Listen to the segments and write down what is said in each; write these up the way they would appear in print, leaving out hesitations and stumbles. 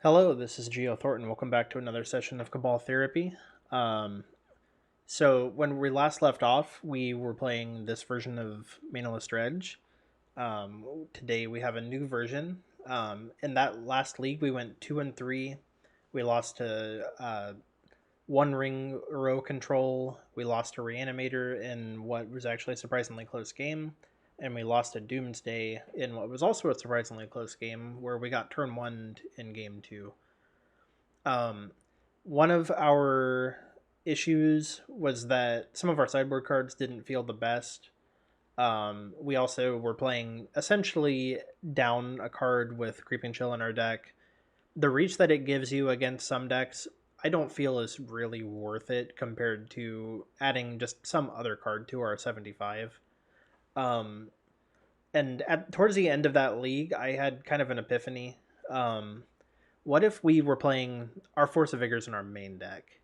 Hello, this is Geo Thornton. Welcome back to another session of Cabal Therapy. Um, so when we last left off, we were playing this version of manaless dredge. Today we have a new version. In that last league, we went 2-3. We lost to one ring row control. We lost to reanimator in what was actually a surprisingly close game, and we lost to Doomsday in what was also a surprisingly close game, where we got turn one in game two. Um, One of our issues was that some of our sideboard cards didn't feel the best. We also were playing essentially down a card with Creeping Chill in our deck. The reach that it gives you against some decks, I don't feel is really worth it compared to adding just some other card to our 75. Um, and towards the end of that league, I had kind of an epiphany. Um, what if we were playing our Force of Vigors in our main deck?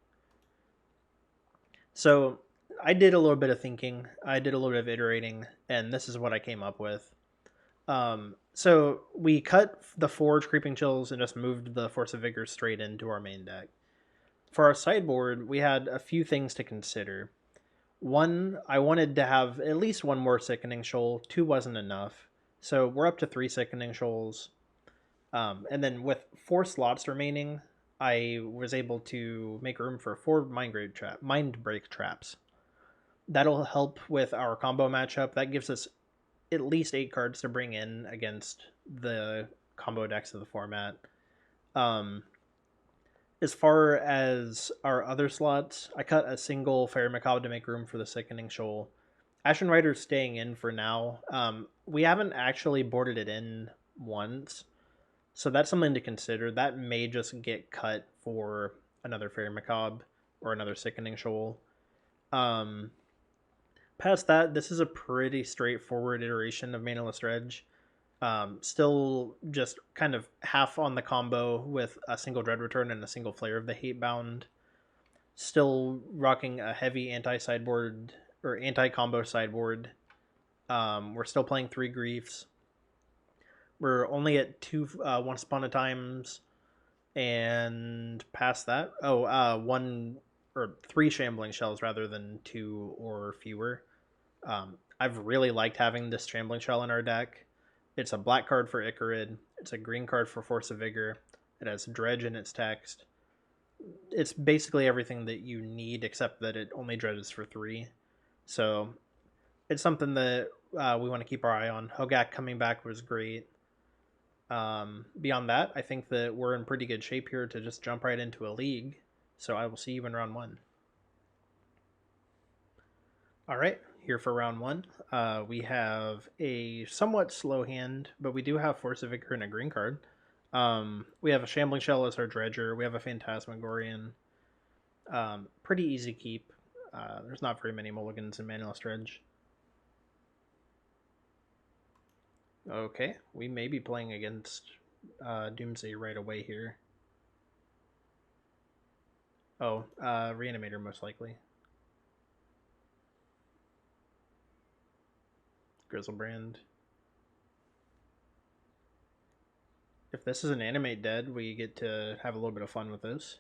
So I did a little bit of thinking, I did a little bit of iterating, and this is what I came up with. So we cut the Forge Creeping Chills and just moved the Force of Vigor straight into our main deck. For our sideboard, we had a few things to consider. One, I wanted to have at least one more Sickening Shoal. Two wasn't enough. So we're up to three Sickening Shoals. And then with four slots remaining, I was able to make room for four mind break traps. That'll help with our combo matchup. That gives us at least 8 cards to bring in against the combo decks of the format. Um, as far as our other slots, I cut a single Fairy Macabre to make room for the Sickening Shoal. Ashen Rider's staying in for now. We haven't actually boarded it in once, so that's something to consider. That may just get cut for another Fairy Macabre or another Sickening Shoal. Um, Past that, this is a pretty straightforward iteration of Manaless Dredge. Still just kind of half on the combo with a single Dread Return and a single Flare of the Hatebound. Still rocking a heavy anti-sideboard or anti-combo sideboard. We're still playing 3 Griefs. We're only at 2 Once Upon a Times, and past that, one or 3 Shambling Shells rather than 2 or fewer. I've really liked having this Shambling Shell in our deck. It's a black card for Icarid. It's a green card for Force of Vigor. It has Dredge in its text. It's basically everything that you need, except that it only dredges for 3. So it's something that we want to keep our eye on. Hogak coming back was great. Beyond that, I think that we're in pretty good shape here to just jump right into a league. So I will see you in round 1. All right, here for round 1. We have a somewhat slow hand, but we do have Force of Vigor and a green card. We have a Shambling Shell as our Dredger. We have a Phantasmagorian. Pretty easy keep. There's not very many mulligans in Manaless Dredge. Okay, we may be playing against Doomsday right away here. Oh, Reanimator most likely. Grizzlebrand. If this is an animate dead, we get to have a little bit of fun with this.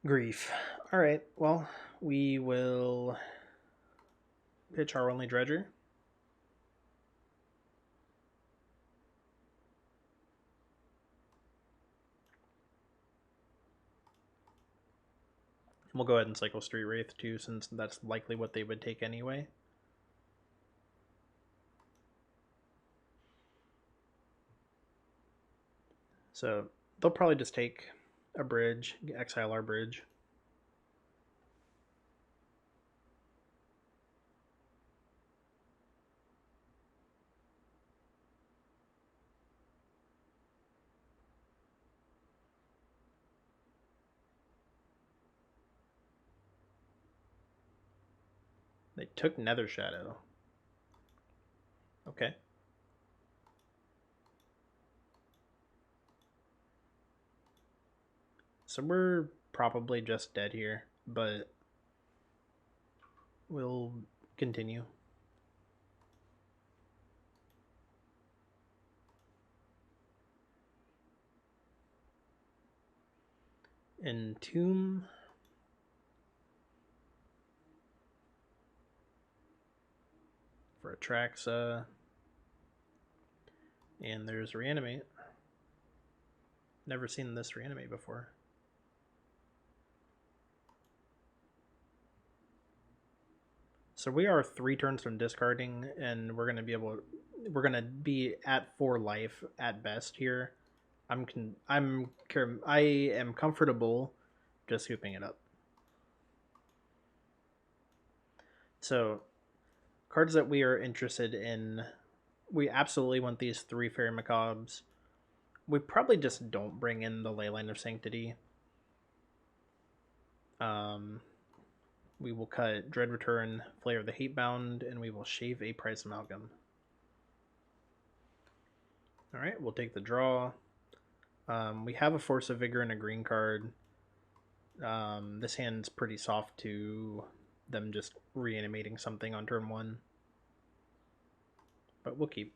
Grief. Alright, well, we will pitch our only Dredger. We'll go ahead and cycle Street Wraith too, since that's likely what they would take anyway. So they'll probably just take a bridge, exile our bridge. They took Nether Shadow. Okay. So we're probably just dead here, but we'll continue. Entomb. For Atraxa. And there's Reanimate. Never seen this Reanimate before. So we are 3 turns from discarding, and we're gonna be at 4 life at best here. I am comfortable just scooping it up. So cards that we are interested in, we absolutely want these 3 Fairy Macabres. We probably just don't bring in the Leyline of Sanctity. We will cut Dread Return, Flayer of the Hatebound, and we will shave a Price Amalgam. Alright, we'll take the draw. We have a Force of Vigor and a green card. This hand's pretty soft to them just reanimating something on turn 1. But we'll keep.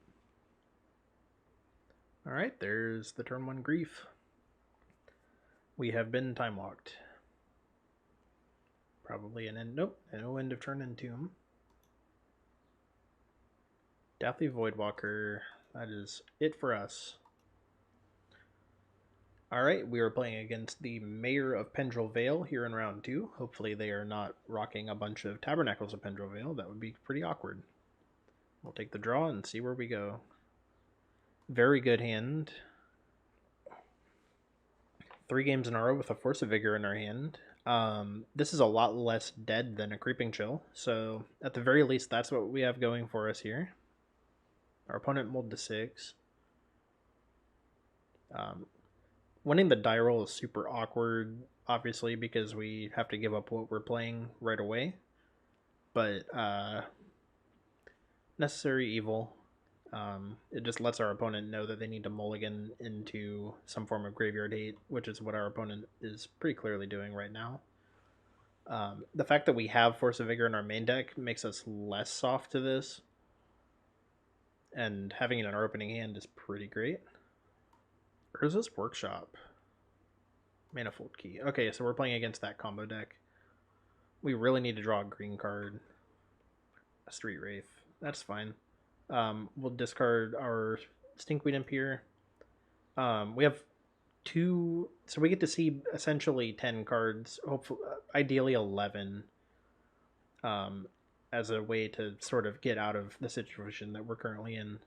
Alright, there's the turn 1 Grief. We have been time locked. Probably an end. Nope, no end of turn Entomb. Deathly Voidwalker. That is it for us. Alright, we are playing against the Mayor of Pendrell Vale here in round 2. Hopefully they are not rocking a bunch of Tabernacles of Pendrell Vale. That would be pretty awkward. We'll take the draw and see where we go. Very good hand. 3 games in a row with a Force of Vigor in our hand. This is a lot less dead than a Creeping Chill, so at the very least that's what we have going for us here. Our opponent mulled to 6. Winning the die roll is super awkward, obviously, because we have to give up what we're playing right away. But necessary evil. It just lets our opponent know that they need to mulligan into some form of graveyard hate, which is what our opponent is pretty clearly doing right now. The fact that we have Force of Vigor in our main deck makes us less soft to this. And having it in our opening hand is pretty great. Urza's Workshop. Manifold Key. Okay, so we're playing against that combo deck. We really need to draw a green card. A Street Wraith. That's fine. We'll discard our Stinkweed Imp here. We have 2... So we get to see essentially 10 cards. Hopefully, ideally 11. As a way to sort of get out of the situation that we're currently in.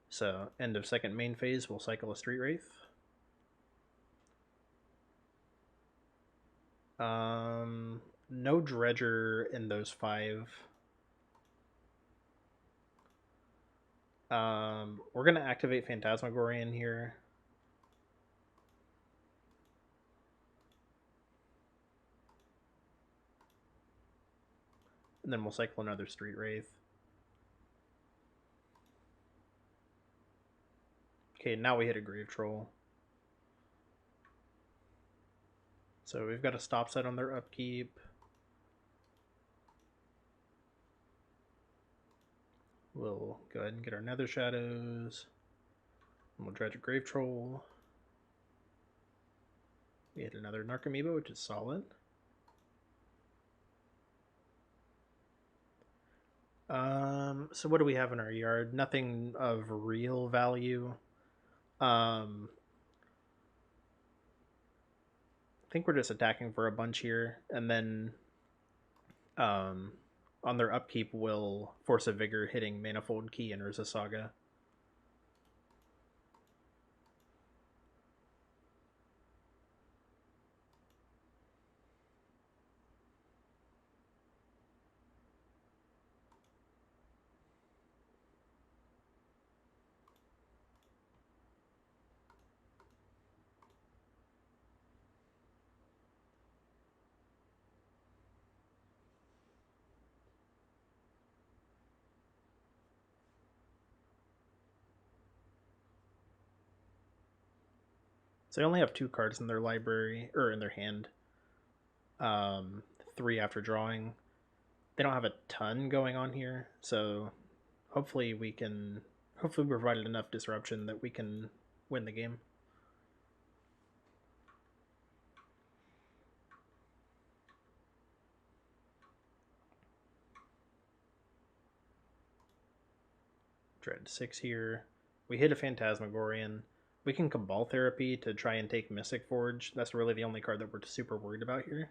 So, end of second main phase, we'll cycle a Street Wraith. No Dredger in those 5. We're going to activate Phantasmagorian here. And then we'll cycle another Street Wraith. Okay, now we hit a Grave Troll. So we've got a stop set on their upkeep. We'll go ahead and get our Nether Shadows. And we'll dredge a Grave Troll. We hit another Narcomoeba, which is solid. So what do we have in our yard? Nothing of real value. I think we're just attacking for a bunch here, and then on their upkeep will Force of Vigor hitting Manifold Key and Urza Saga. So they only have 2 cards in their library, or in their hand. 3 after drawing. They don't have a ton going on here, so hopefully we provided enough disruption that we can win the game. Dread 6 here. We hit a Phantasmagorian. We can Cabal Therapy to try and take Mystic Forge. That's really the only card that we're super worried about here.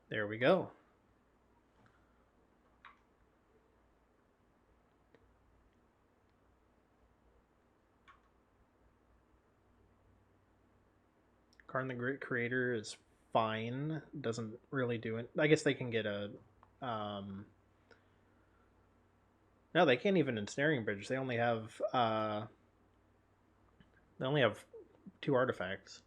There we go. Karn the Great Creator is fine. Doesn't really do it. I guess they can get a... No, they can't even Ensnaring Bridge. They only have... They only have 2 artifacts.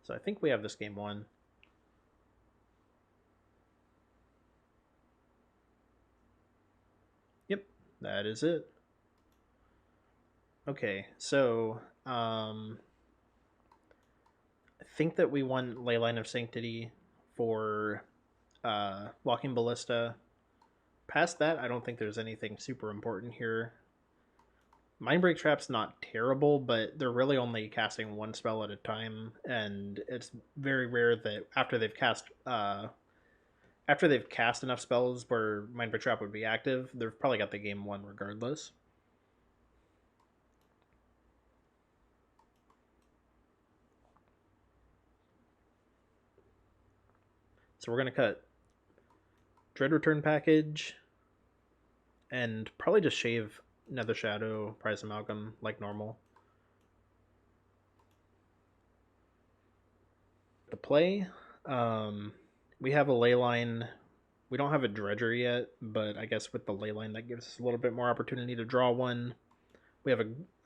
So I think we have this game won. Yep, that is it. Okay, so I think that we won Leyline of Sanctity for Walking Ballista. Past that, I don't think there's anything super important here. Mindbreak Trap's not terrible, but they're really only casting 1 spell at a time, and it's very rare that after they've cast enough spells where Mindbreak Trap would be active, they've probably got the game won regardless. So we're going to cut Dread Return Package and probably just shave Nether Shadow, Prize Amalgam like normal. To play, we have a Leyline. We don't have a Dredger yet, but I guess with the Leyline that gives us a little bit more opportunity to draw one. We have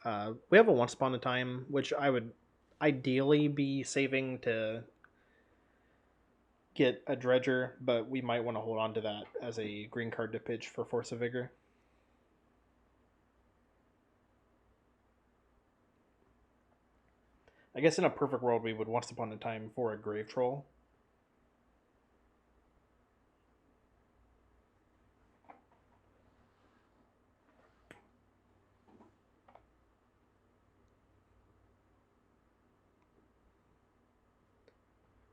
a Once Upon a Time, which I would ideally be saving to get a Dredger, but we might want to hold on to that as a green card to pitch for Force of Vigor. I guess in a perfect world we would Once Upon a Time for a Grave Troll.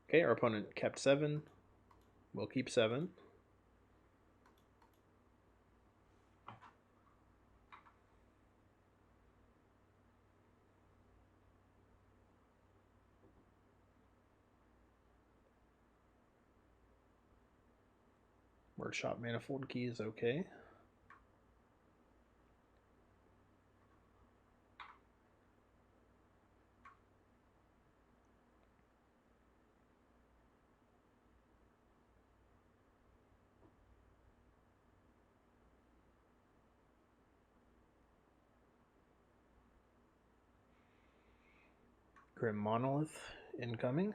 Okay, our opponent kept 7. We'll keep 7. Workshop Manifold Key is okay. Grim Monolith incoming.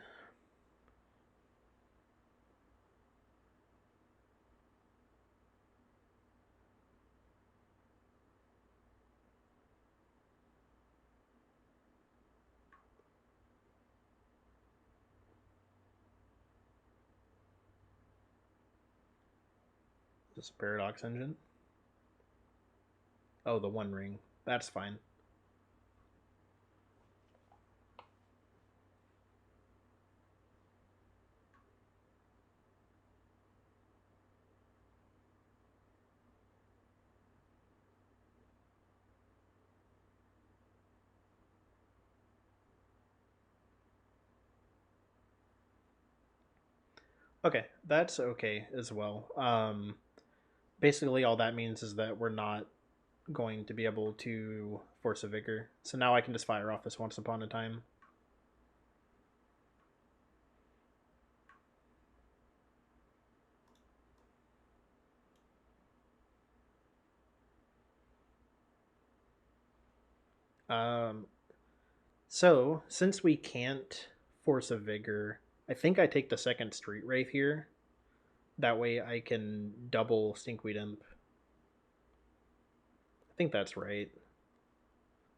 This Paradox Engine. Oh, the One Ring. That's fine. Okay, that's okay as well. Basically, all that means is that we're not going to be able to Force a Vigor. So now I can just fire off this Once Upon a Time. Um, so since we can't force a vigor, I think I take the second street wraith here. That way I can double stinkweed imp. I think that's right.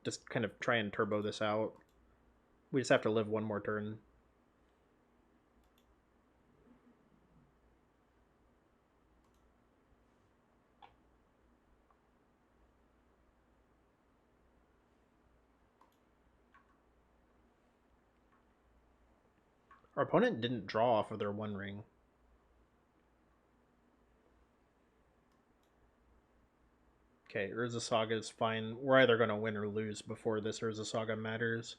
Just kind of try and turbo this out. We just have to live one more turn. Our opponent didn't draw off of their one ring. Okay, Urza Saga is fine. We're either going to win or lose before this Urza Saga matters.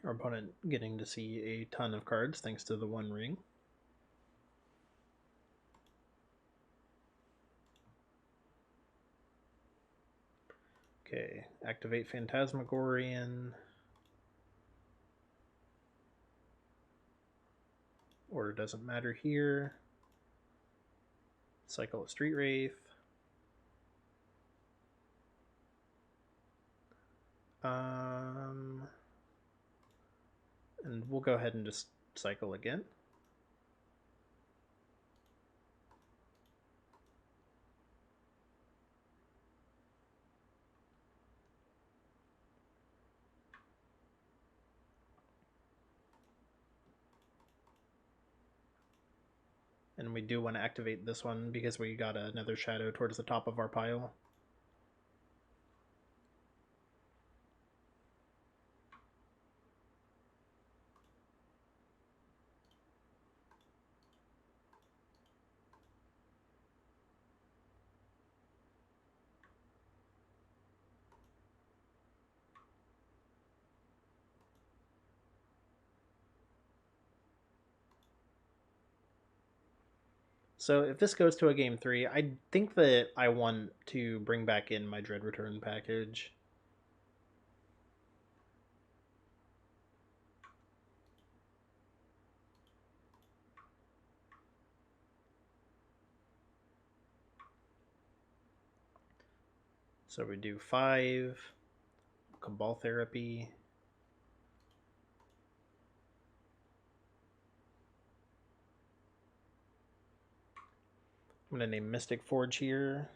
Our opponent getting to see a ton of cards thanks to the one ring. Okay, activate Phantasmagorian. Order doesn't matter here. Cycle a Street Wraith. And we'll go ahead and just cycle again. And we do want to activate this one because we got another shadow towards the top of our pile. So if this goes to a game 3, I think that I want to bring back in my Dread Return package. So we do 5, Cabal Therapy. I'm going to name Mystic Forge here.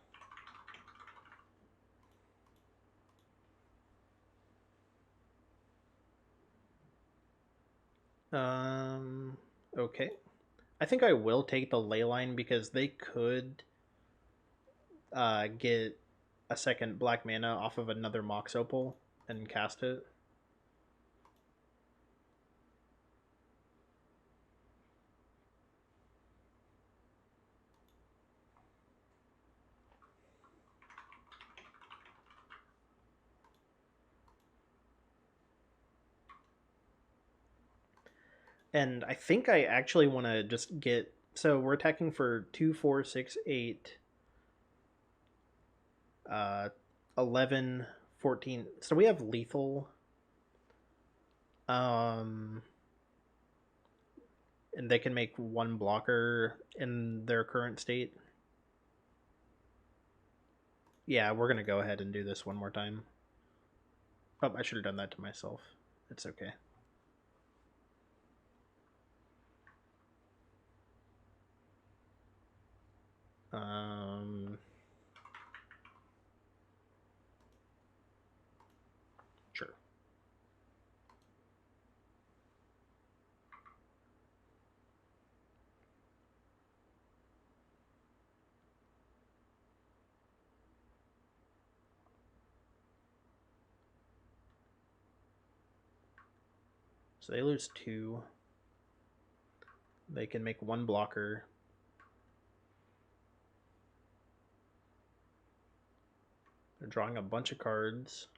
Okay. I think I will take the Leyline because they could get a second black mana off of another Mox Opal and cast it. And I think I actually want to just get... So we're attacking for 2, 4, 6, 8, 11, 14. So we have lethal. And they can make one blocker in their current state. Yeah, we're going to go ahead and do this one more time. Oh, I should have done that to myself. It's okay. Sure. So they lose 2. They can make one blocker. We're drawing a bunch of cards.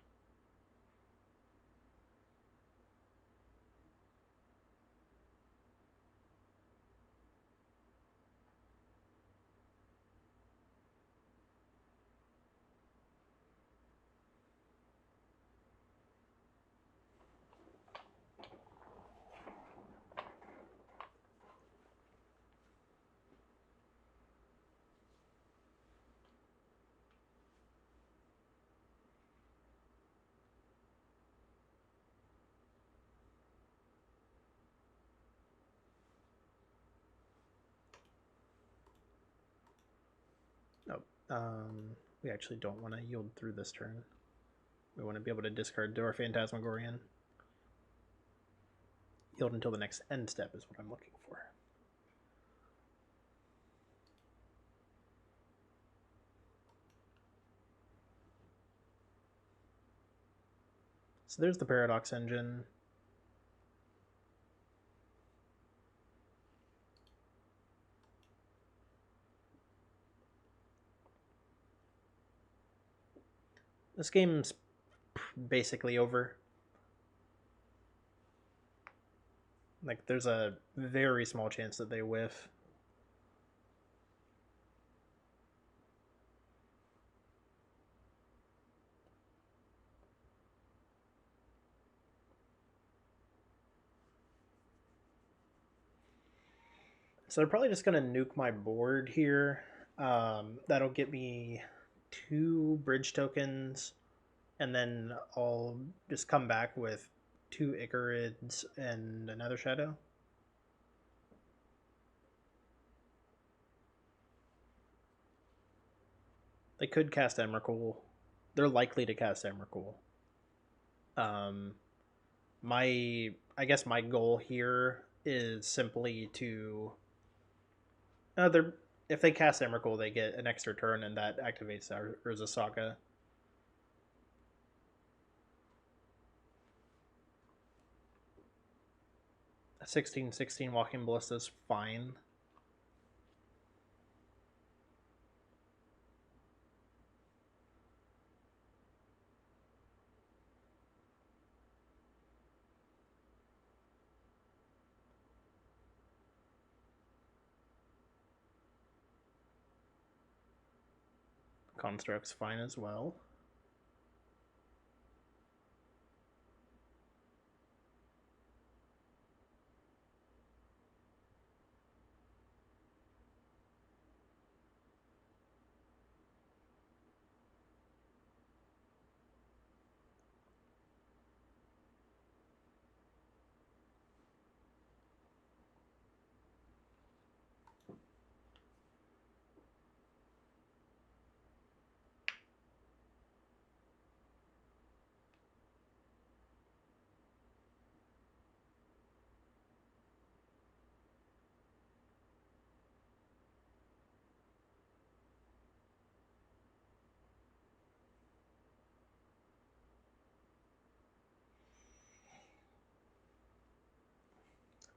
Nope. We actually don't want to yield through this turn. We want to be able to discard to our Phantasmagorian. Yield until the next end step is what I'm looking for. So there's the Paradox Engine. This game's basically over. Like, there's a very small chance that they whiff. So they're probably just going to nuke my board here. That'll get me 2 bridge tokens, and then I'll just come back with 2 Icarids and another Shadow. They could cast Emrakul. They're likely to cast Emrakul. I guess my goal here is simply to if they cast Emrakul, they get an extra turn, and that activates our Urza Saga. A 16/16 Walking Ballista is fine. Construct's fine as well.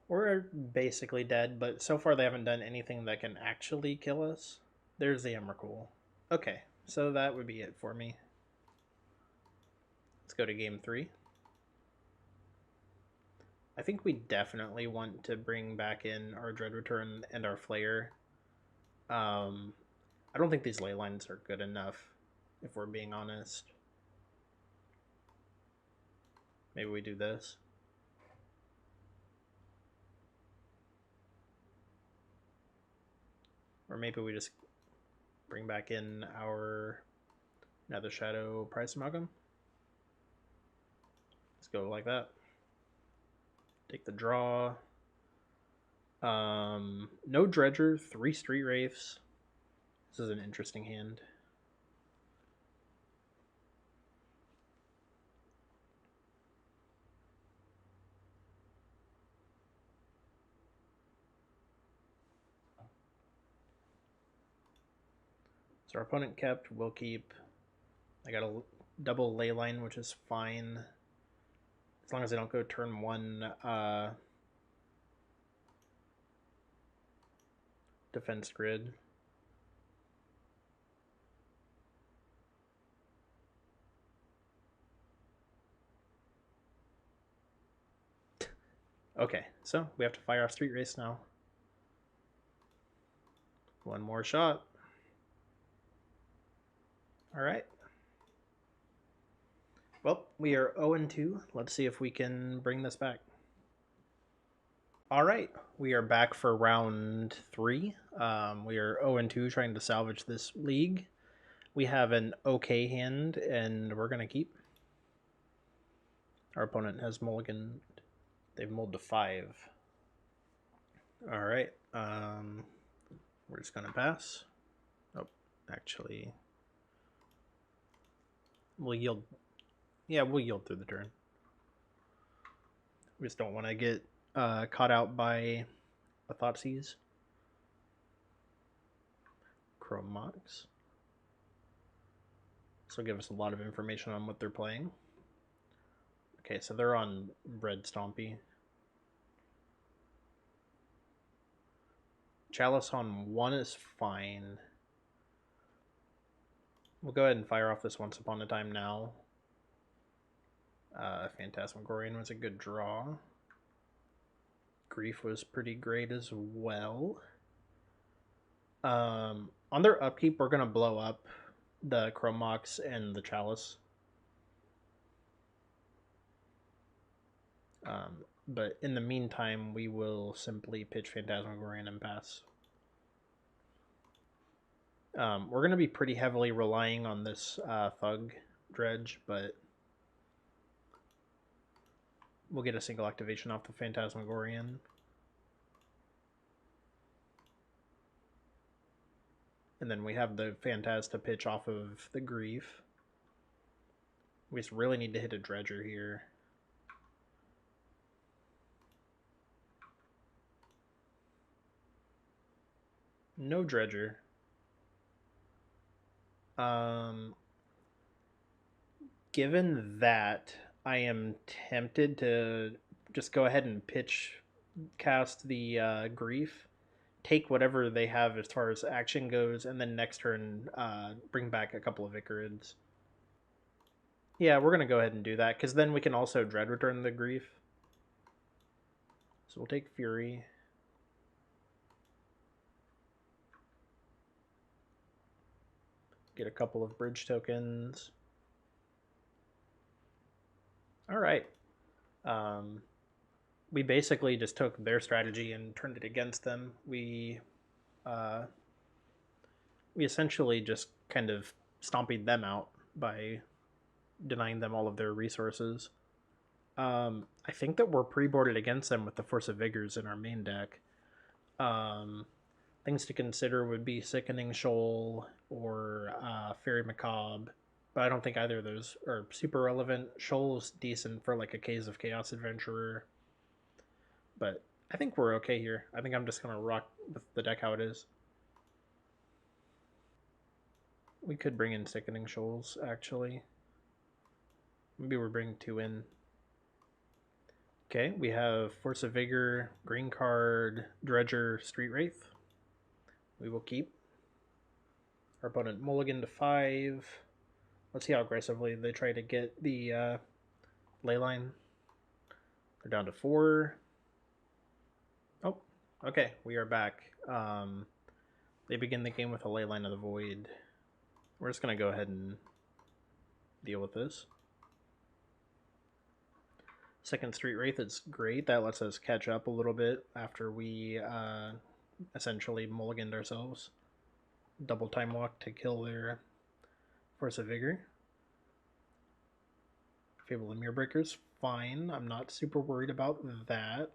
We're basically dead, but so far they haven't done anything that can actually kill us. There's the Emrakul. Okay, so that would be it for me. Let's go to game 3. I think we definitely want to bring back in our Dread Return and our Flayer. I don't think these ley lines are good enough, if we're being honest. Maybe we do this. Or maybe we just bring back in our Nether Shadow Price Amalgam. Let's go like that. Take the draw. No Dredger, 3 Street Wraiths. This is an interesting hand. So our opponent kept, we'll keep. I got a double ley line, which is fine. As long as I don't go turn 1 defense grid. Okay, so we have to fire off Street Race now. One more shot. All right. Well, we are 0-2. Let's see if we can bring this back. All right, we are back for round 3. We are 0-2 trying to salvage this league. We have an okay hand, and we're going to keep. Our opponent has mulliganed. They've mulled to 5. All right. We're just going to pass. Oh, actually, we'll yield. Yeah, we'll yield through the turn. We just don't want to get caught out by a Thoughtseize. Chromox. So give us a lot of information on what they're playing. Okay, so they're on Red Stompy. Chalice on 1 is fine. We'll go ahead and fire off this Once Upon a Time now. Phantasmagorian was a good draw. Grief was pretty great as well. On their upkeep, we're going to blow up the Chromox and the Chalice. But in the meantime, we will simply pitch Phantasmagorian and pass. We're going to be pretty heavily relying on this Thug Dredge, but we'll get a single activation off the Phantasmagorian. And then we have the Phantaz to pitch off of the Grief. We just really need to hit a Dredger here. No Dredger. Given that, I am tempted to just go ahead and cast the Grief, take whatever they have as far as action goes, and then next turn bring back a couple of Icarids. Yeah, we're going to go ahead and do that, because then we can also Dread Return the Grief. So we'll take Fury. Get a couple of bridge tokens. All right. We basically just took their strategy and turned it against them. We essentially just kind of stomped them out by denying them all of their resources. I think that we're pre-boarded against them with the Force of Vigors in our main deck. Things to consider would be Sickening Shoal or Fairy Macabre, but I don't think either of those are super relevant. Shoal's decent for like a Case of Chaos Adventurer, but I think we're okay here. I think I'm just going to rock with the deck how it is. We could bring in Sickening Shoals, actually. Maybe we're bringing 2 in. Okay, we have Force of Vigor, green card, Dredger, Street Wraith. We will keep. Our opponent mulligan to 5. Let's see how aggressively they try to get the Leyline. They're down to 4. Oh, okay, we are back. They begin the game with a Leyline of the Void. We're just going to go ahead and deal with this. Second Street Wraith is great. That lets us catch up a little bit after we essentially mulliganed ourselves. Double Time Walk to kill their Force of Vigor. Fable of Mirror Breaker's fine. I'm not super worried about that.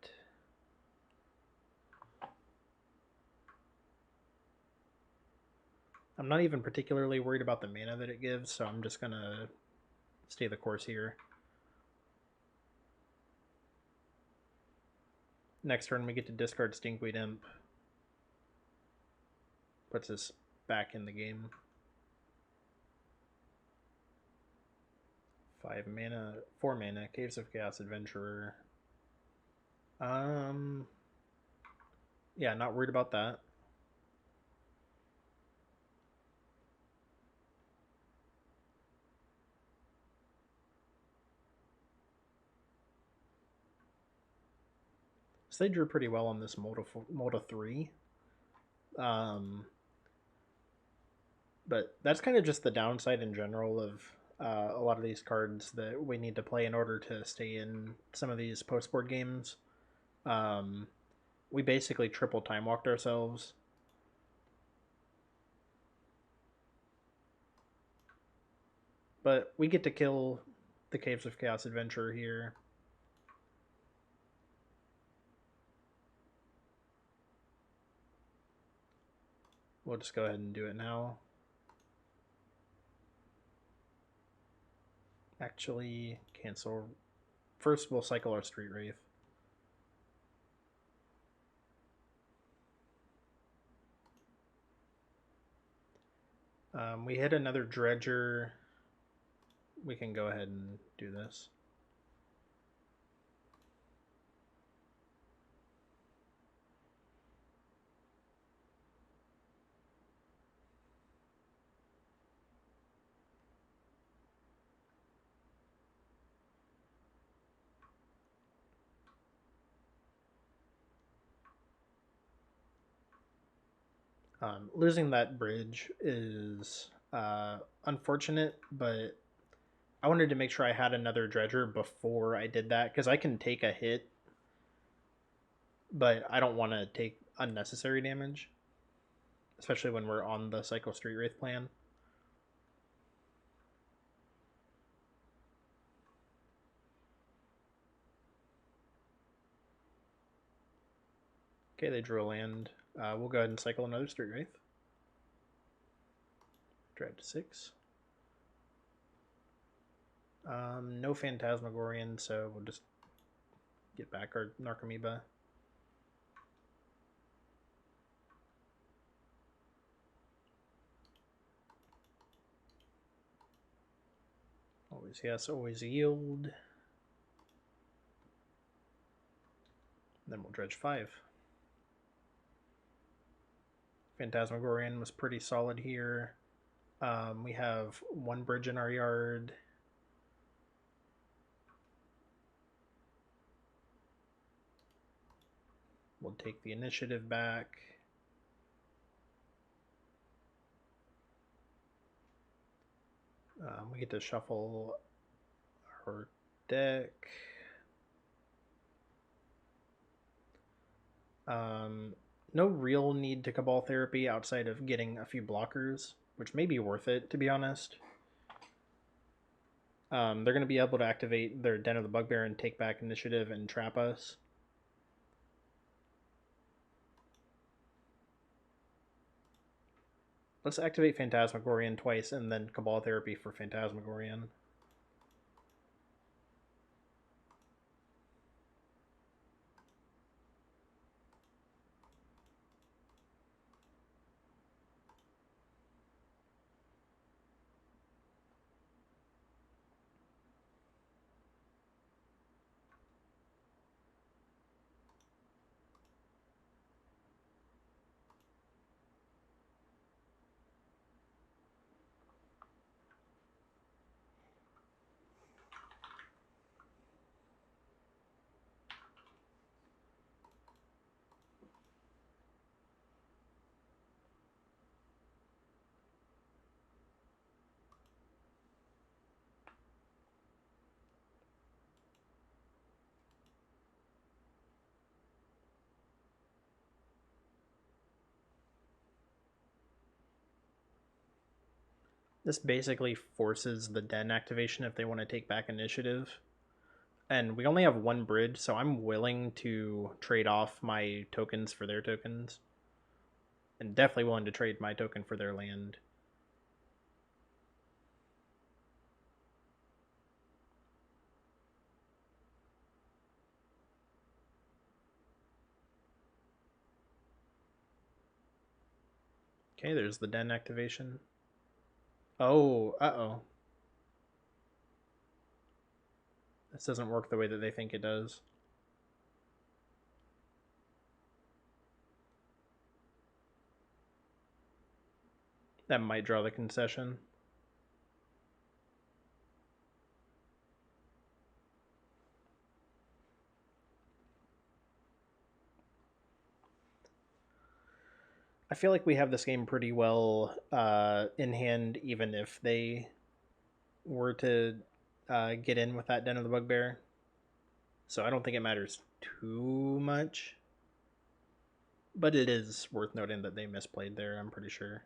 I'm not even particularly worried about the mana that it gives, so I'm just going to stay the course here. Next turn we get to discard Stinkweed Imp. Puts us back in the game. 5 mana, 4 mana, Caves of Chaos Adventurer. Yeah, not worried about that. So they drew pretty well on this Molda 3. Um, but that's kind of just the downside in general of a lot of these cards that we need to play in order to stay in some of these post board games. Um, we basically triple time walked ourselves. But we get to kill the Caves of Chaos Adventurer here. We'll just go ahead and do it now. Actually, cancel. First, we'll cycle our Street Wraith. We hit another Dredger. We can go ahead and do this. Losing that bridge is unfortunate, but I wanted to make sure I had another Dredger before I did that, because I can take a hit, but I don't want to take unnecessary damage, especially when we're on the Cycle Street Wraith plan. Okay, they drew a land. We'll go ahead and cycle another Street Wraith. Dredge 6. No Phantasmagorian, so we'll just get back our Narcomoeba. Always yes, always yield. Then we'll dredge 5. Phantasmagorian was pretty solid here. We have one bridge in our yard. We'll take the initiative back. We get to shuffle our deck. No real need to Cabal Therapy outside of getting a few blockers, which may be worth it, to be honest. They're going to be able to activate their Den of the Bugbear and take back initiative and trap us. Let's activate Phantasmagorian twice and then Cabal Therapy for Phantasmagorian. This basically forces the Den activation if they want to take back initiative. And we only have one bridge, so I'm willing to trade off my tokens for their tokens. And definitely willing to trade my token for their land. Okay, there's the Den activation. Oh, uh-oh. This doesn't work the way that they think it does. That might draw the concession. feel like we have this game pretty well in hand, even if they were to get in with that Den of the Bugbear. So I don't think it matters too much. But it is worth noting that they misplayed there, I'm pretty sure.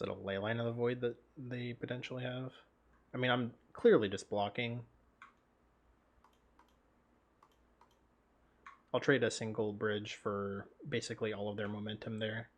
Is it a Leyline of the Void that they potentially have? I mean, I'm clearly just blocking. I'll trade a single bridge for basically all of their momentum there.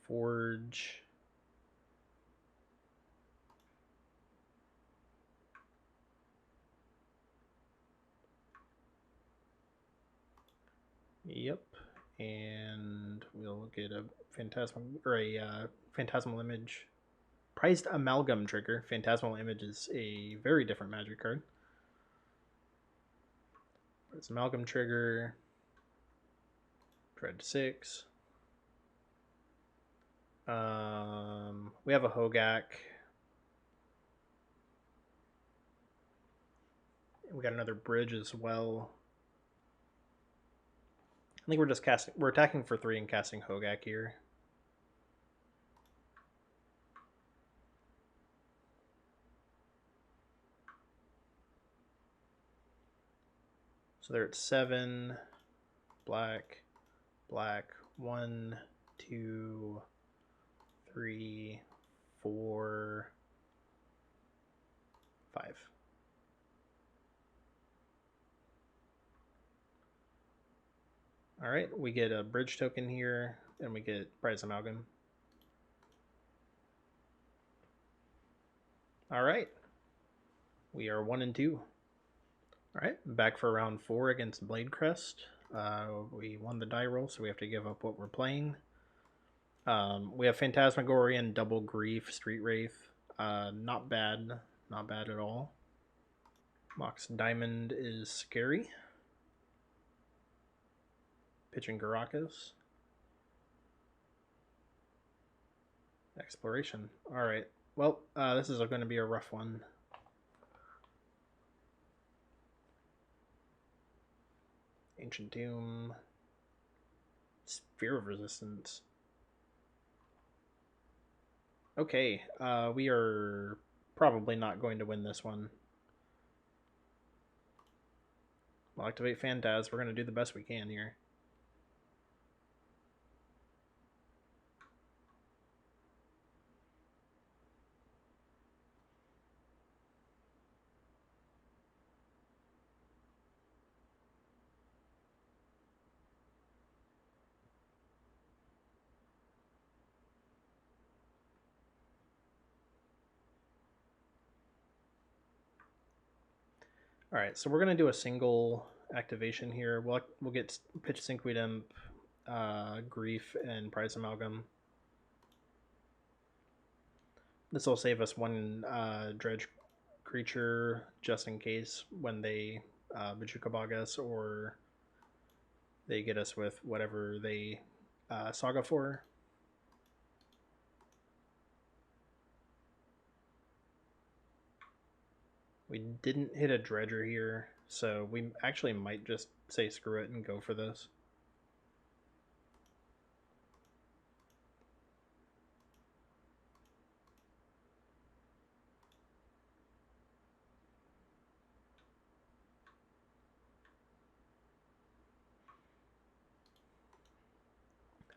Forge. Yep. And we'll get a phantasmal image. Prized amalgam trigger. Phantasmal image is a very different magic card. Prized amalgam trigger. Dread 6. We have a Hogak. We got another bridge as well. I think we're just casting. We're attacking for 3 and casting Hogak here. So they're at 7. Black, black. 1, 2, 3, 4, 5. All right, we get a bridge token here, and we get Prize Amalgam. All right, we are 1 and 2. All right, back for round 4 against Blade Crest. We won the die roll, so we have to give up what we're playing. We have Phantasmagorian, Double Grief, Street Wraith. Not bad, not bad at all. Mox Diamond is scary. Pitching Garakas. Exploration. All right. Well, this is going to be a rough one. Ancient Tomb. Sphere of Resistance. Okay, we are probably not going to win this one. We'll activate Phantaz. We're going to do the best we can here. All right, so we're going to do a single activation here. We'll get Pitch Sinkweed Imp, Grief, and Prize Amalgam. This will save us 1 dredge creature just in case when they Vijuka us or they get us with whatever they saga for. We didn't hit a dredger here, so we actually might just say screw it and go for this.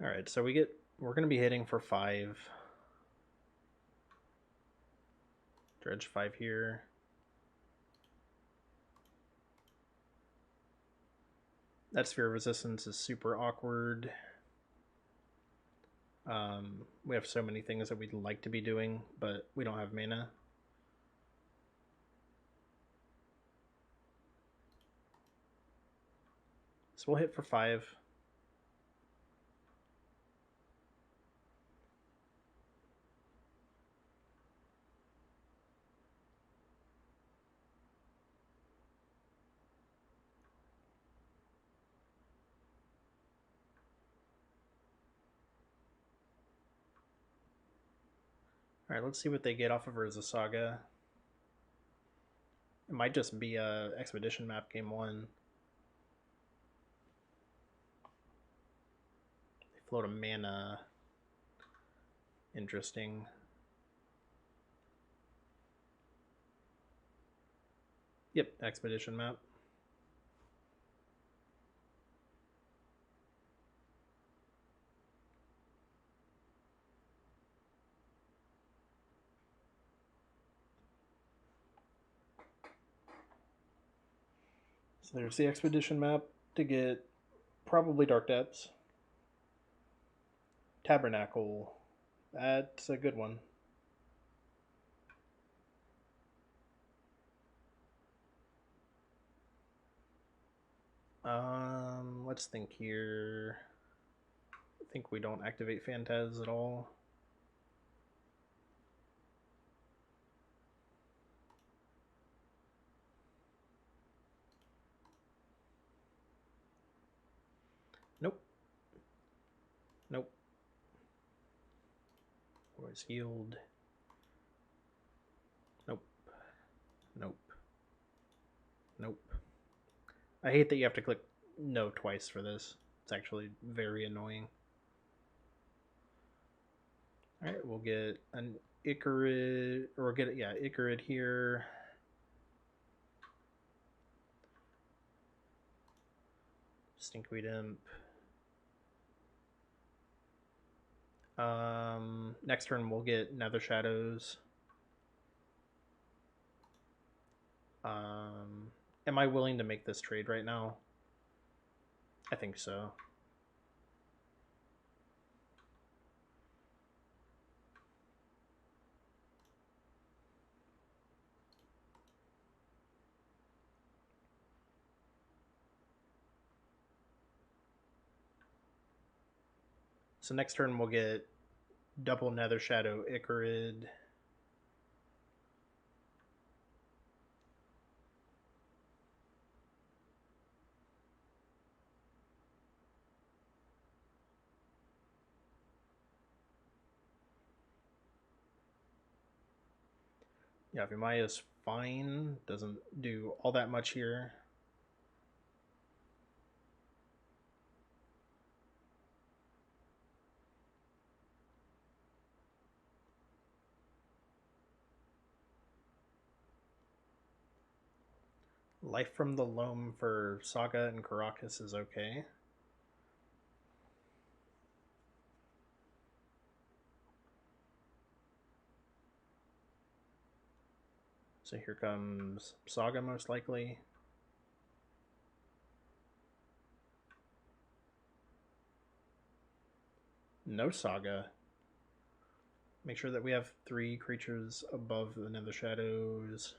All right, so we're going to be hitting for 5. Dredge 5 here. That sphere of resistance is super awkward. We have so many things that we'd like to be doing, but we don't have mana. So we'll hit for 5. Alright, let's see what they get off of Urza Saga. It might just be a expedition map game 1. They float a mana. Interesting. Yep, expedition map. So there's the expedition map to get probably Dark Depths. Tabernacle. That's a good one. Let's think here. I think we don't activate Phantas at all. Nope. Nope. Always healed. Nope. Nope. Nope. I hate that you have to click no twice for this. It's actually very annoying. Alright, we'll get an Icarid, or we'll get it, yeah, Icarid here. Stinkweed Imp. Next turn we'll get Nether Shadows. Am I willing to make this trade right now? I think so. So next turn we'll get double Nether Shadow Icarid. Yeah, Vimaya is fine. Doesn't do all that much here. Life from the Loam for Saga and Karakas is okay. So here comes Saga most likely. No Saga. Make sure that we have 3 creatures above the Nether Shadows.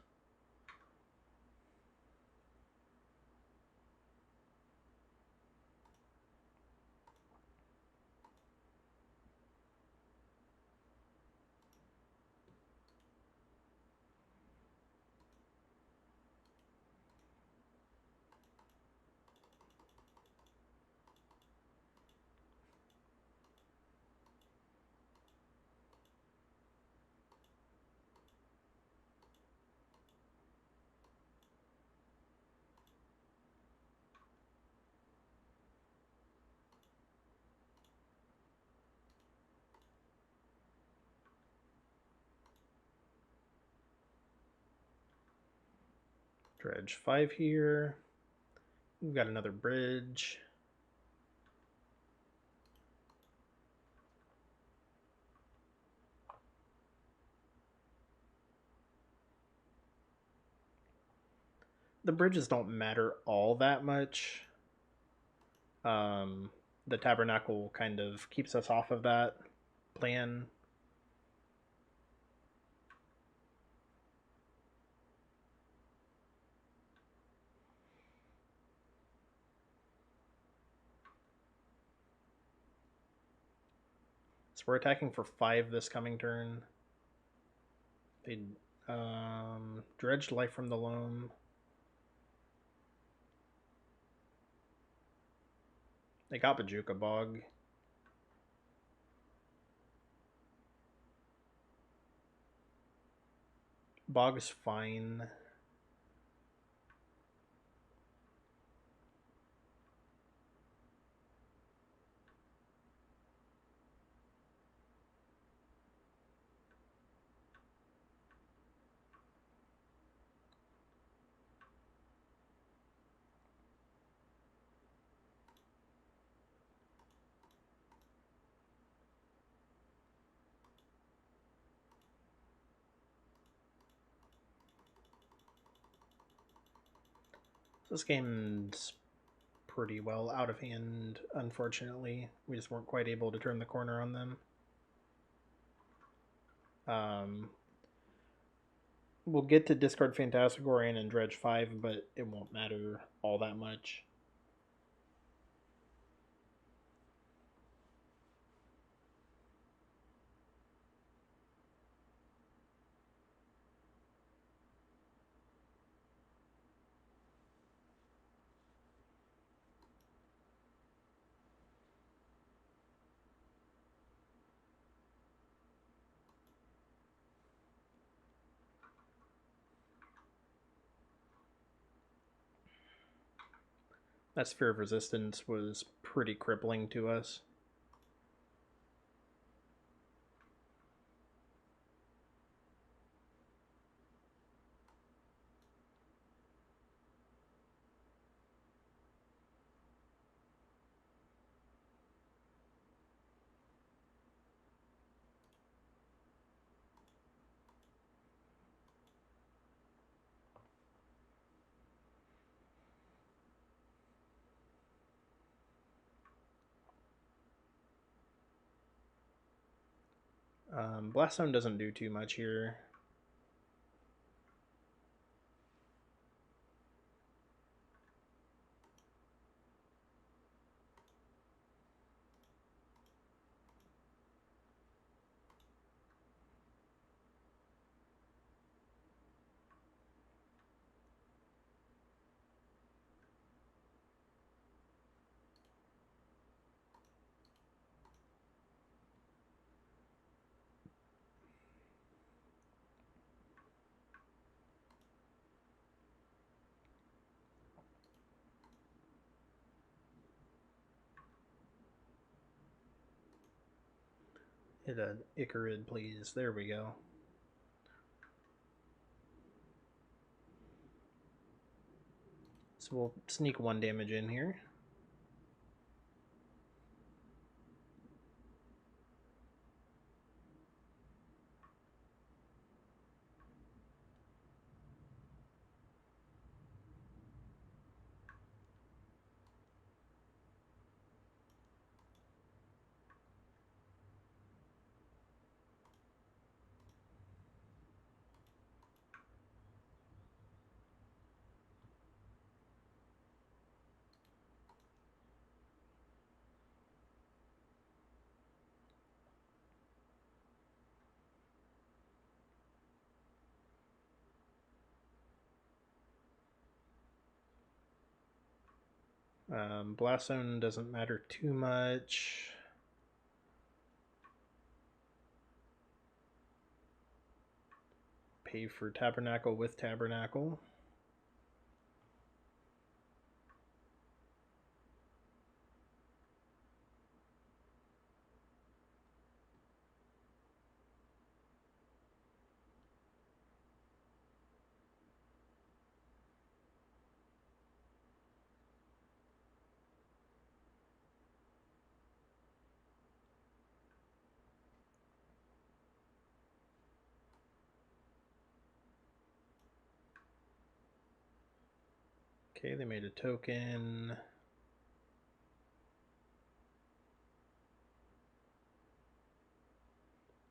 Dredge 5 here. We've got another bridge. the bridges don't matter all that much. Um, the tabernacle kind of keeps us off of that plan. So we're attacking for 5 this coming turn. They dredged life from the loam. They got Bajuka Bog. Bog's fine. This game's pretty well out of hand, unfortunately. We just weren't quite able to turn the corner on them. We'll get to discard Phantasmagorian and Dredge 5, but it won't matter all that much. That Sphere of Resistance was pretty crippling to us. Blaststone doesn't do too much here. Hit an Icarid, please. There we go. So we'll sneak 1 damage in here. Blast Zone doesn't matter too much. Pay for Tabernacle with Tabernacle. Okay, they made a token.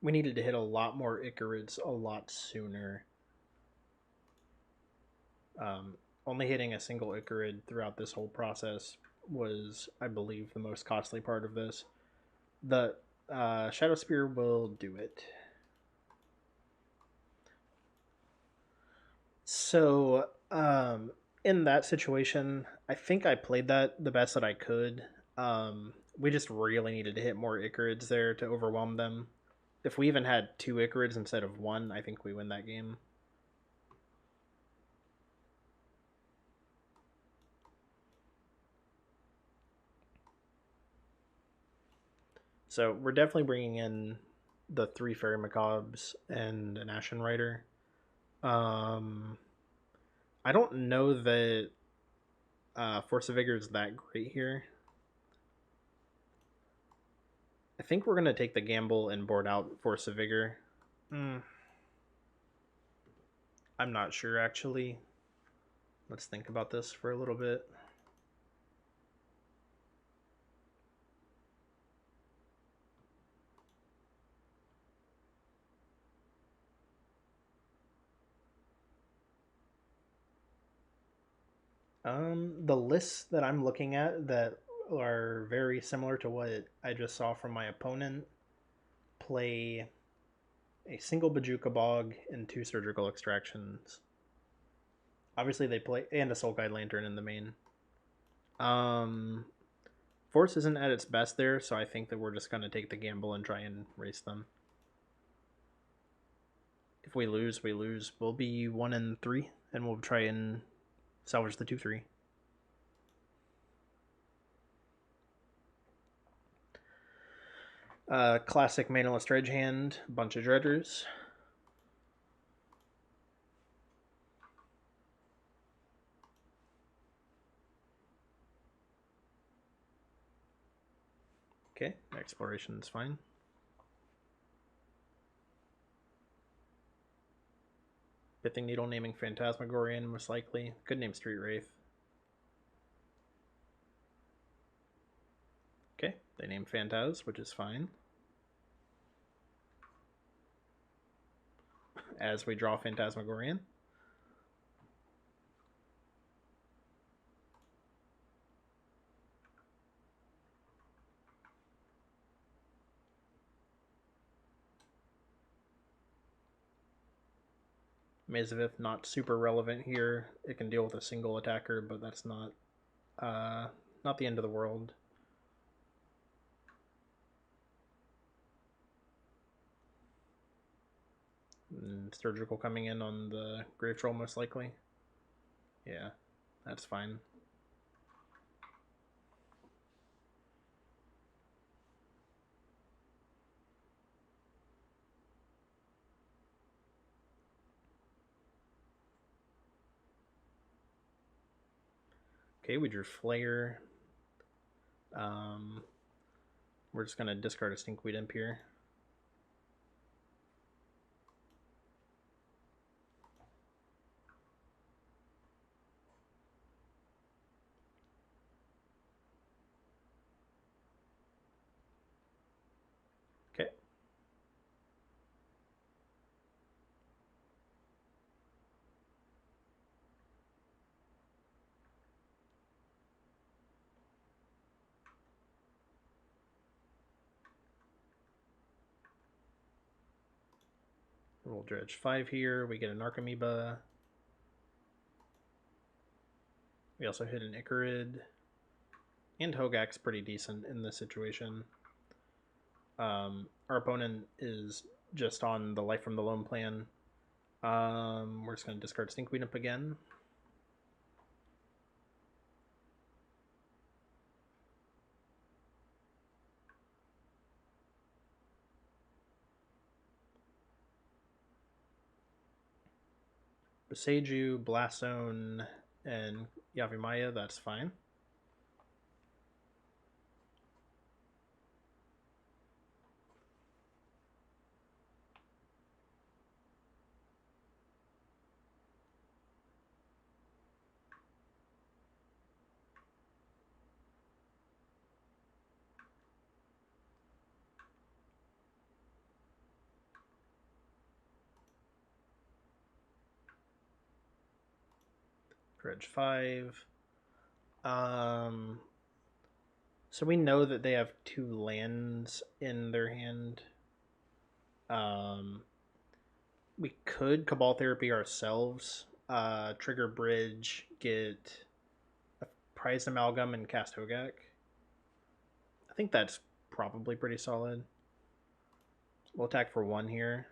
We needed to hit a lot more Icarids a lot sooner. Only hitting a single Icarid throughout this whole process was, I believe, the most costly part of this. The Shadow Spear will do it. So, in that situation, I think I played that the best that I could. We just really needed to hit more Icarids there to overwhelm them. If we even had 2 Icarids instead of 1, I think we win that game. So we're definitely bringing in the 3 Fairy Macabres and an Ashen Rider. I don't know that Force of Vigor is that great here. I think we're going to take the gamble and board out Force of Vigor. I'm not sure, actually. Let's think about this for a little bit. The lists that I'm looking at that are very similar to what I just saw from my opponent play a single Bajuka Bog and 2 Surgical Extractions. Obviously, they play and a Soul Guide Lantern in the main. Force isn't at its best there, so I think that we're just going to take the gamble and try and race them. If we lose, we lose. We'll be 1-3, and we'll try and salvage the 2-3. Classic manaless dredge hand, bunch of dredgers. Okay, exploration is fine. Pithing Needle naming Phantasmagorian, most likely. Could name Street Wraith. Okay, they name Phantaz, which is fine. As we draw Phantasmagorian. Mazavith not super relevant here. It can deal with a single attacker, but that's not the end of the world. And surgical coming in on the Grave Troll most likely. Yeah, that's fine. Okay, we drew Flare. We're just gonna discard a Stinkweed Imp here. Okay. We'll dredge 5 here. We get an Archamoeba. We also hit an Icarid. And Hogak's pretty decent in this situation. Our opponent is just on the Life from the Loam plan. We're just going to discard Stinkweed Imp again. Boseiju, Blasone, and Yavimaya, that's fine. Dredge 5. So we know that they have 2 lands in their hand. We could Cabal Therapy ourselves, trigger Bridge, get a Prized Amalgam, and cast Hogak. I think that's probably pretty solid. We'll attack for 1 here.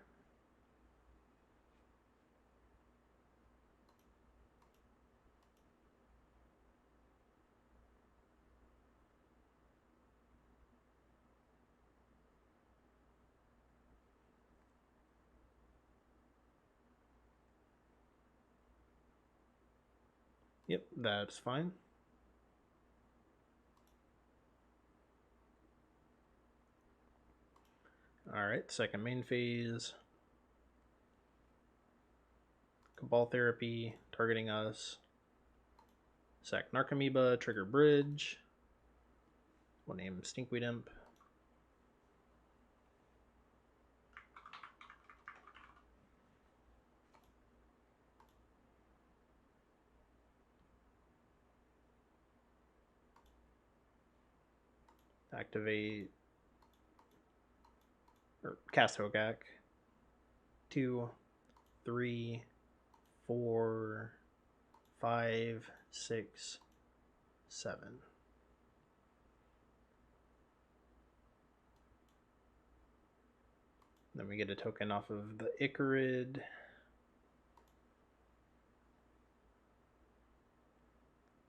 Yep, that's fine. Alright, second main phase. Cabal Therapy, targeting us. Sack Narcomoeba, trigger Bridge. We'll name Stinkweed Imp. Activate, or cast Hogak. 2, 3, 4, 5, 6, 7. Then we get a token off of the Icarid.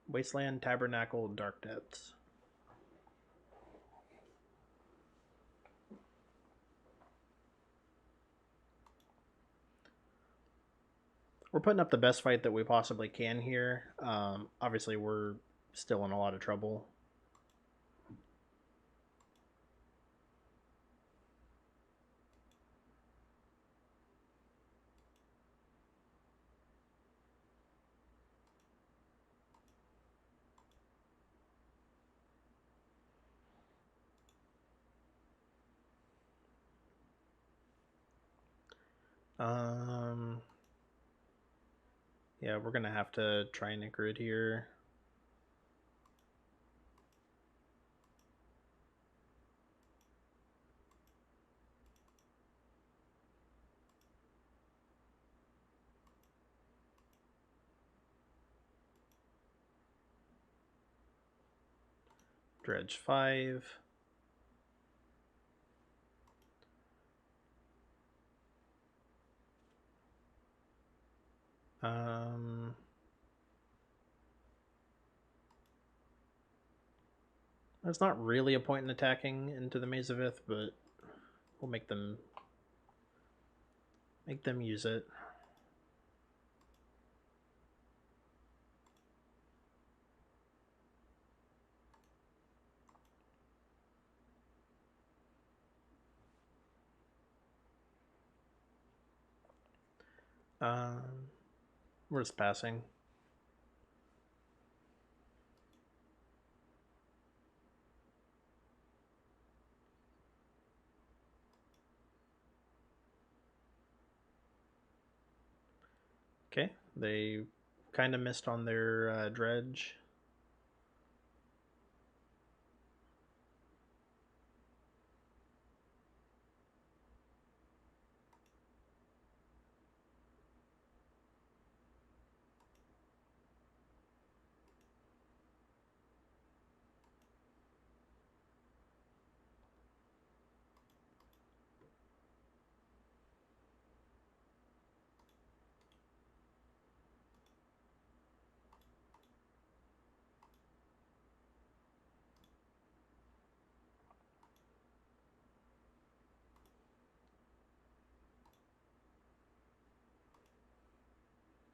Wasteland, Tabernacle, Dark Depths. We're putting up the best fight that we possibly can here. Obviously, we're still in a lot of trouble. Yeah, we're gonna have to try and Icarid here. Dredge 5. There's not really a point in attacking into the Maze of Ith, but we'll make them use it. We're just passing. Okay, they kind of missed on their dredge.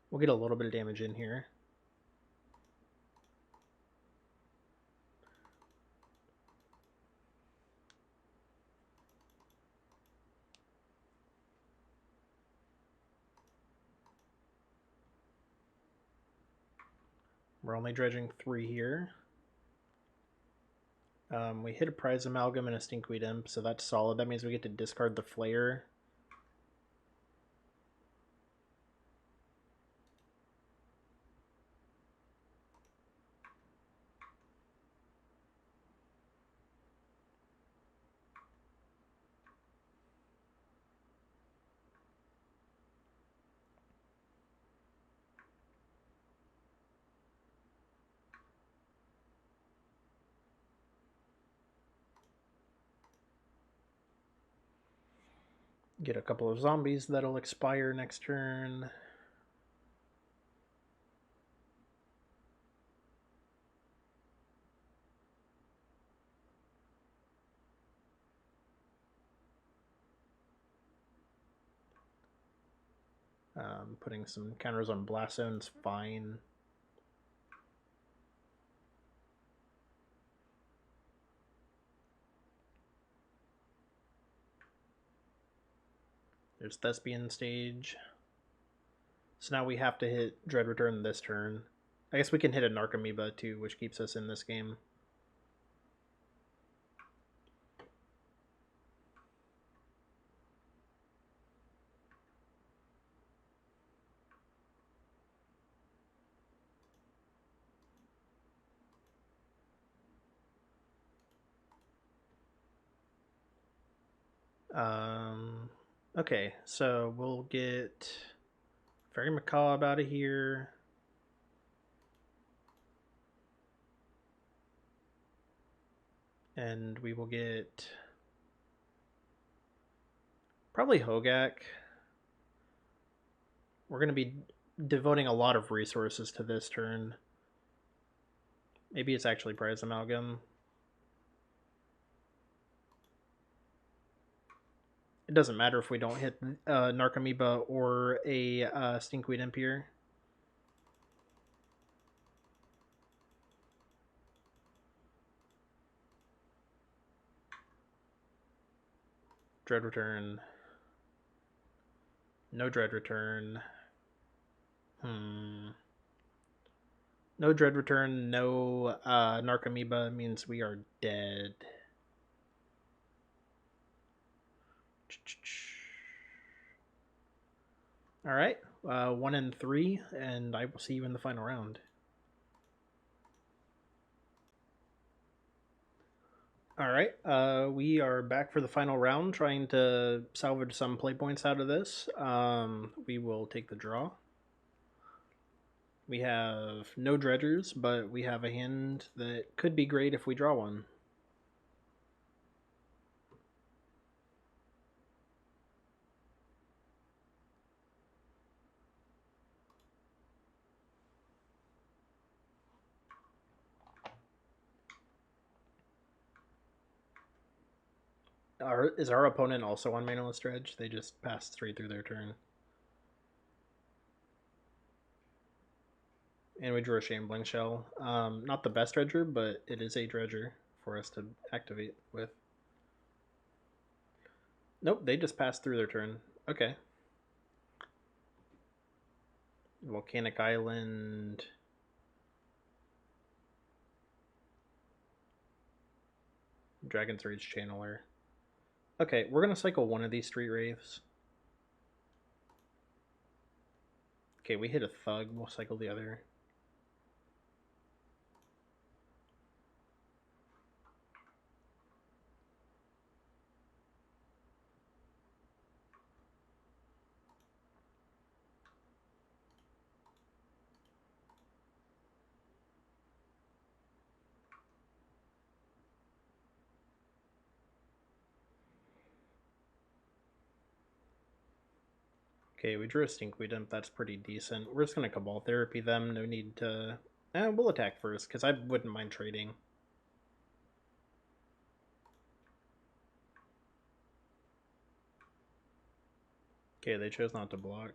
We'll get a little bit of damage in here. We're only dredging 3 here. We hit a Prize Amalgam and a Stinkweed Imp, so that's solid. That means we get to discard the Flayer. Get a couple of zombies that'll expire next turn. Putting some counters on Blast Zone's fine. There's Thespian Stage. So now we have to hit Dread Return this turn. I guess we can hit a Narcomoeba too, which keeps us in this game. Okay, so we'll get Fairy Macabre out of here. And we will get probably Hogak. We're going to be devoting a lot of resources to this turn. Maybe it's actually Prize Amalgam. It doesn't matter if we don't hit Narcomoeba or a Stinkweed Imp here. Dread Return. No Dread Return. No Dread Return, no Narcomoeba means we are dead. Alright, 1 and 3, and I will see you in the final round. Alright, we are back for the final round, trying to salvage some play points out of this. We will take the draw. We have no dredgers, but we have a hand that could be great if we draw one. Is our opponent also on manaless dredge? They just passed 3 through their turn. And we drew a Shambling Shell. Not the best dredger, but it is a dredger for us to activate with. Nope, they just passed through their turn. Okay. Volcanic Island. Dragon's Rage Channeler. Okay, we're going to cycle one of these Street Wraiths. Okay, we hit a Thug. We'll cycle the other. Okay, we drew a Stinkweed Imp. That's pretty decent. We're just going to Cabal Therapy them. No need to... we'll attack first, because I wouldn't mind trading. Okay, they chose not to block.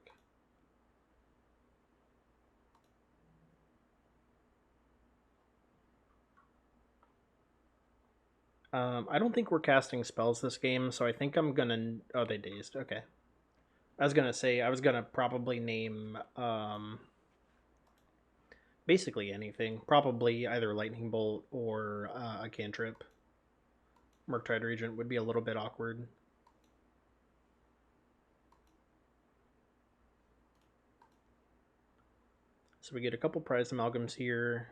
I don't think we're casting spells this game, so I think I'm gonna... Oh, they dazed. Okay. I was gonna say, I was gonna probably name, basically anything. Probably either Lightning Bolt or a cantrip. Murktide Regent would be a little bit awkward. So we get a couple prize amalgams here.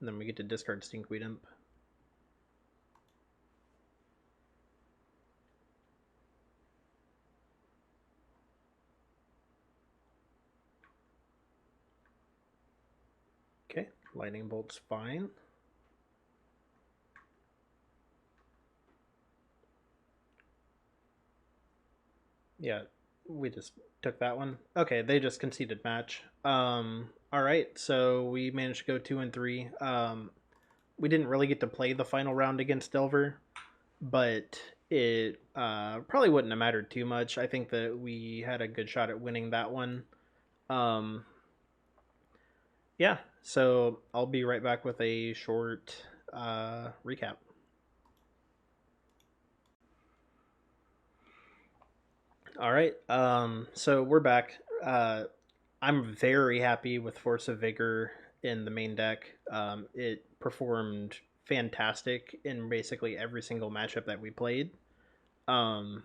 And then we get to discard Stinkweed Imp. Okay, Lightning Bolt's fine. Yeah, we just took that one. Okay, they just conceded match. All right, so we managed to go 2-3. We didn't really get to play the final round against Delver, but it probably wouldn't have mattered too much. I think that we had a good shot at winning that one. Um, yeah, so I'll be right back with a short recap. All right, so we're back. I'm very happy with Force of Vigor in the main deck. It performed fantastic in basically every single matchup that we played. Um,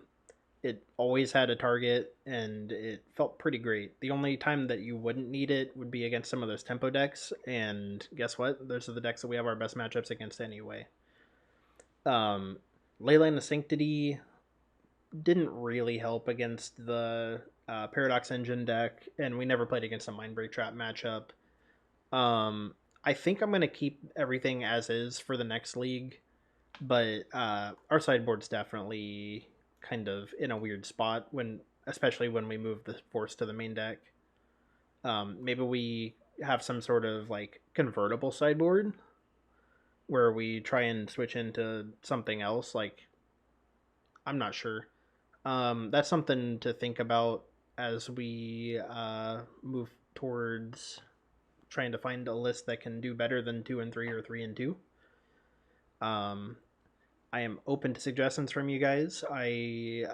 it always had a target and it felt pretty great. The only time that you wouldn't need it would be against some of those tempo decks, and guess what? Those are the decks that we have our best matchups against anyway. Um, Leyline of Sanctity didn't really help against the Paradox Engine deck, and we never played against a Mindbreak Trap matchup. Um, I think I'm gonna keep everything as is for the next league, but our sideboard's definitely kind of in a weird spot when, especially when we move the force to the main deck. Maybe we have some sort of like convertible sideboard where we try and switch into something else. Like I'm not sure. That's something to think about as we move towards trying to find a list that can do better than 2-3 or 3-2. Um, I am open to suggestions from you guys. I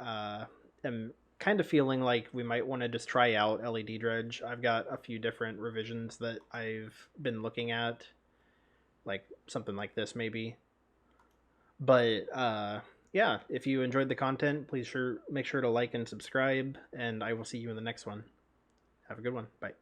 am kind of feeling like we might want to just try out LED Dredge. I've got a few different revisions that I've been looking at, like something like this maybe. But yeah, if you enjoyed the content, please make sure to like and subscribe, and I will see you in the next one. Have a good one. Bye.